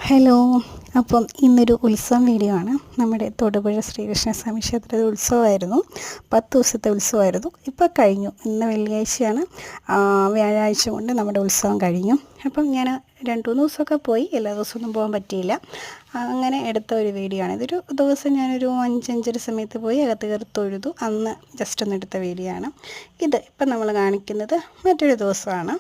Hello. അപ്പം ഇന്നൊരു ഉത്സവം വീഡിയോ ആണ്. നമ്മുടെ തൊടുപുഴ ശ്രീകൃഷ്ണസ്വാമി ക്ഷേത്രത്തിൽ ഉത്സവമായിരുന്നു. 10 ദിവസത്തെ ഉത്സവമായിരുന്നു. ഇപ്പോൾ കഴിഞ്ഞു. ഇന്ന് വെള്ളിയാഴ്ചയാണ്. വ്യാഴാഴ്ച കൊണ്ട് നമ്മുടെ ഉത്സവം കഴിഞ്ഞു. അപ്പം ഞാൻ 2-3 ദിവസമൊക്കെ പോയി. എല്ലാ ദിവസമൊന്നും പോകാൻ പറ്റിയില്ല. അങ്ങനെ എടുത്ത ഒരു വീഡിയോ ആണ്. ഇതൊരു ദിവസം ഞാനൊരു 5-5:30 സമയത്ത് പോയി അകത്ത് കയറി തൊഴുതു. അന്ന് ജസ്റ്റ് ഒന്ന് എടുത്ത വീഡിയോ ആണ് ഇത്. ഇപ്പം നമ്മൾ കാണിക്കുന്നത് മറ്റൊരു ദിവസമാണ്.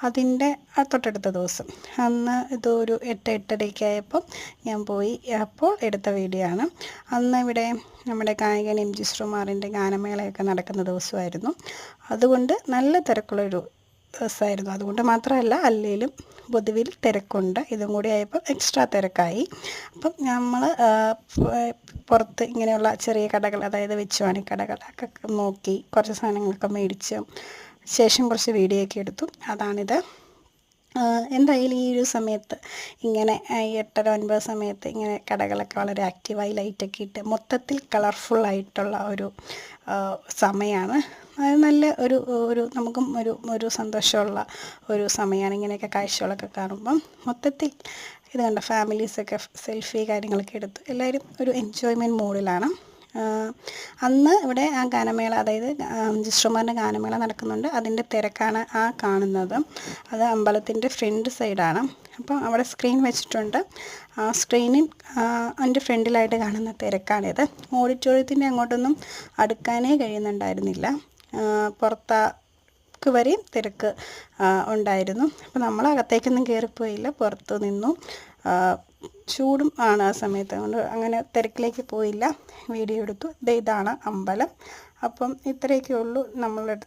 അതിൻ്റെ തൊട്ടടുത്ത ദിവസം അന്ന് ഇതൊരു 8-8:30 ആയപ്പോൾ ഞാൻ പോയി. അപ്പോൾ എടുത്ത വീഡിയോ ആണ്. അന്ന് ഇവിടെ നമ്മുടെ ഗായകൻ എം ജി ശ്രീകുമാറിൻ്റെ ഗാനമേളയൊക്കെ നടക്കുന്ന ദിവസമായിരുന്നു. അതുകൊണ്ട് നല്ല തിരക്കുള്ളൊരു ദിവസമായിരുന്നു. അതുകൊണ്ട് മാത്രമല്ല, അല്ലെങ്കിലും പൊതുവിൽ തിരക്കുണ്ട്. ഇതും കൂടി ആയപ്പോൾ എക്സ്ട്രാ തിരക്കായി. അപ്പം നമ്മൾ പുറത്ത് ഇങ്ങനെയുള്ള ചെറിയ കടകൾ, അതായത് വെച്ചുവാണി കടകളൊക്കെ നോക്കി കുറച്ച് സാധനങ്ങളൊക്കെ മേടിച്ച് ശേഷം കുറച്ച് വീഡിയോ ഒക്കെ എടുത്തു. അതാണിത്. എന്തായാലും ഈ ഒരു സമയത്ത് ഇങ്ങനെ 8-9 സമയത്ത് ഇങ്ങനെ കടകളൊക്കെ വളരെ ആക്റ്റീവായി ലൈറ്റൊക്കെ ഇട്ട് മൊത്തത്തിൽ കളർഫുള്ളായിട്ടുള്ള ഒരു സമയമാണ്. അത് നല്ല ഒരു നമുക്കും ഒരു സന്തോഷമുള്ള ഒരു സമയമാണ് ഇങ്ങനെയൊക്കെ കാഴ്ചകളൊക്കെ കാണുമ്പം. മൊത്തത്തിൽ ഇത് കണ്ട ഫാമിലീസൊക്കെ സെൽഫി കാര്യങ്ങളൊക്കെ എടുത്തു. എല്ലാവരും ഒരു എൻജോയ്മെൻറ്റ് മൂഡിലാണ്. അന്ന് ഇവിടെ ആ ഗാനമേള, അതായത് ജിഷ്ണുമാറിൻ്റെ ഗാനമേള നടക്കുന്നുണ്ട്. അതിൻ്റെ തിരക്കാണ് ആ കാണുന്നത്. അത് അമ്പലത്തിൻ്റെ ഫ്രണ്ട് സൈഡാണ്. അപ്പോൾ അവിടെ സ്ക്രീൻ വെച്ചിട്ടുണ്ട്. ആ സ്ക്രീനിൽ അതിൻ്റെ ഫ്രണ്ടിലായിട്ട് കാണുന്ന തിരക്കാണിത്. ഓഡിറ്റോറിയത്തിൻ്റെ അങ്ങോട്ടൊന്നും അടുക്കാനേ കഴിയുന്നുണ്ടായിരുന്നില്ല. പുറത്തേക്ക് വരെയും തിരക്ക് ഉണ്ടായിരുന്നു. അപ്പോൾ നമ്മൾ അകത്തേക്കൊന്നും കയറിപ്പോയില്ല, പുറത്തു നിന്നു. ചൂടും ആണ് ആ സമയത്ത്. അതുകൊണ്ട് അങ്ങനെ തിരക്കിലേക്ക് പോയില്ല. വീഡിയോ എടുത്തു. ഇതാണ് അമ്പലം. അപ്പം ഇത്രയൊക്കെ ഉള്ളൂ നമ്മളുടെ